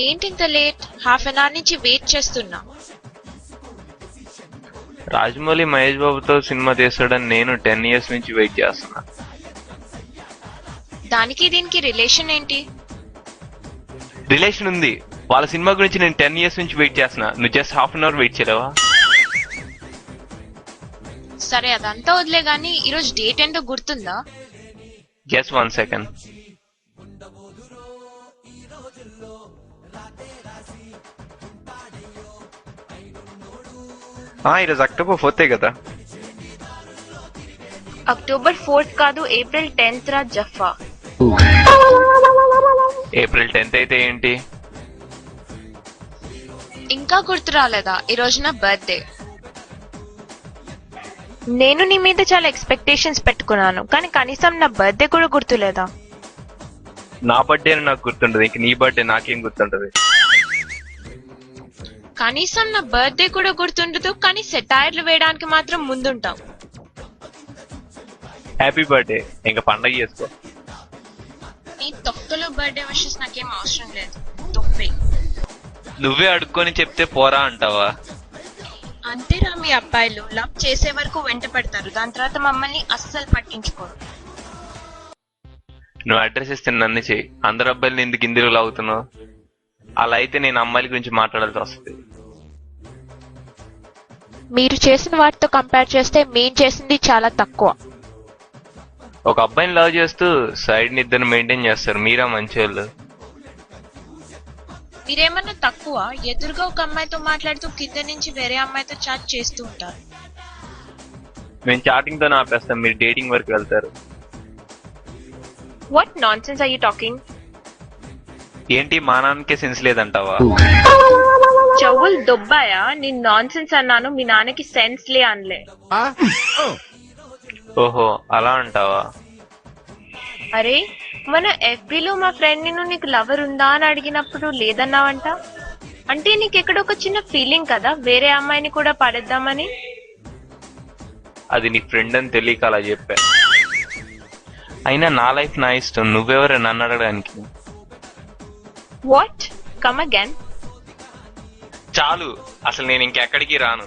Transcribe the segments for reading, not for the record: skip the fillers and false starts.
ఏంటి ఇంత late? Half an hour నుంచి వెయిట్ చేస్తున్నా. రాజమౌళి మహేష్ బాబుతో సినిమా తీస్తాడని నేను 10 years నుంచి వెయిట్ చేస్తున్నా. దానికి దీనికి రిలేషన్ ఏంటి? రిలేషన్ ఉంది. వాళ్ళ సినిమా గురించి నేను 10 years నుంచి వెయిట్ చేస్తున్నా. నువ్వు just half an hour wait చేయలేవా? సరే అదంతా వదిలే గానీ ఈరోజు డేట్ ఏంటో గుర్తుందా? Just 1 second. ఈరోజు October 4th కదా? October 4th కాదు, April 10th రా జఫా. April 10th అయితే ఏంటి? ఇంకా గుర్తు రాలేదా? ఈ రోజు నా బర్త్డే. నేను నీ మీద చాలా ఎక్స్పెక్టేషన్స్ పెట్టుకున్నాను, కానీ కనీసం నా బర్త్డే కూడా గుర్తులేదా? నా బర్త్డే నాకు గుర్తుంటది, ఇంక నీ బర్త్డే నాకేం గుర్తుంటది? కనీసం నా బర్త్డే కూడా గుర్తుండదు, కానీ సెటైర్లు వేయడానికి మాత్రం ముందుంటావు. హ్యాపీ బర్త్డే, ఇంకా పండగ చేసుకో. ఈ తొక్కలో బర్త్డే విషెస్ నాకేం అవసరం లేదు. తొప్పే. నువ్వే అడుక్కొని చెప్తే పోరా అంటావా? అంతేరా మీ అబ్బాయిలు, లవ్ చేసే వరకు వెంట పెడతారు, దాని తర్వాత మమ్మల్ని అస్సలు పట్టించుకోరు. నువ్వు అడ్రస్ ఇస్తే నన్ను చెయ్యి. అందరు అబ్బాయిలు ఎందుకు ఇందులో లాగుతున్నావు? అలా అయితే నేను అమ్మాయిల గురించి మాట్లాడాల్సి వస్తుంది. మీరు చేసిన వాటితో కంపేర్ చేస్తే మేం చేసింది చాలా తక్కువ. ఒక అబ్బాయిని లవ్ చేస్తూ సైడ్ ని ఇద్దరు మెయింటైన్ చేస్తారు. మీరా మంచోళ్ళు? మీరేమన్నా తక్కువ? ఎదురుగా ఒక అమ్మాయితో మాట్లాడుతూ కింద నుంచి వేరే అమ్మాయితో చాట్ చేస్తూ ఉంటారు. మేము చాటింగ్ తో ఆపేస్తాం, మీరు డేటింగ్ వరకు వెళ్తారు. What nonsense are you talking? ఏంటి మా నాన్నకే సెన్స్ లేదంటావా? చెవులు దొబ్బాయా? నేను నాన్సెన్స్ అన్నాను, మీ నాన్నకి సెన్స్ లే అనలే. ఓహో అలా అంటావా? అరే మన ఎఫ్బీలో మా ఫ్రెండ్ నిన్ను నీకు లవర్ ఉందా అని అడిగినప్పుడు లేదన్నావంట. అంటే నీకు ఎక్కడ ఒక చిన్న ఫీలింగ్ కదా వేరే అమ్మాయిని కూడా పడేద్దామని? అది నీ ఫ్రెండ్ అని తెలియక అలా చెప్పా. అయినా నా లైఫ్ నా ఇష్టం, నువ్వెవరు నన్ను అడగడానికి? వాట్? Come again. చాలు, అసలు నేను ఇంకెక్కడికి రాను.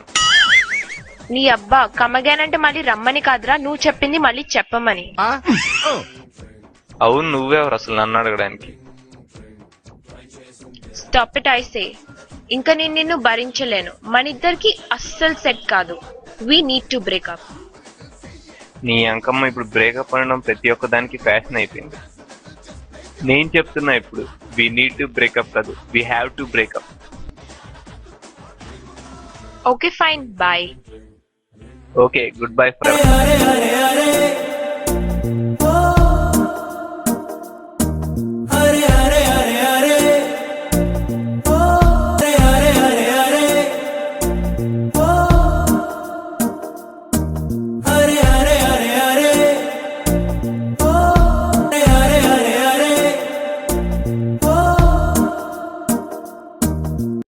నీ అబ్బా, కమ్ అగైన్ అంటే మళ్ళీ రమ్మని కాదురా, నువ్వు చెప్పింది మళ్ళీ చెప్పమని. అవును, నువ్వెవరు అసలు నన్ను అడగడానికి? Stop it I say. ఇంకా నేను నిన్ను భరించలేను, మన ఇద్దరికి అస్సలు సెట్ కాదు. We need to break up. నీ అంకమ్మ ఇప్పుడు బ్రేకప్ అనడం ప్రతి ఒక్క దానికి ఫ్యాషన్ అయిపోయింది. నేను చెప్తున్నా ఇప్పుడు, వి నీడ్ టు బ్రేకప్ కాదు, we have to break up. Okay fine, bye. Okay, good bye friend.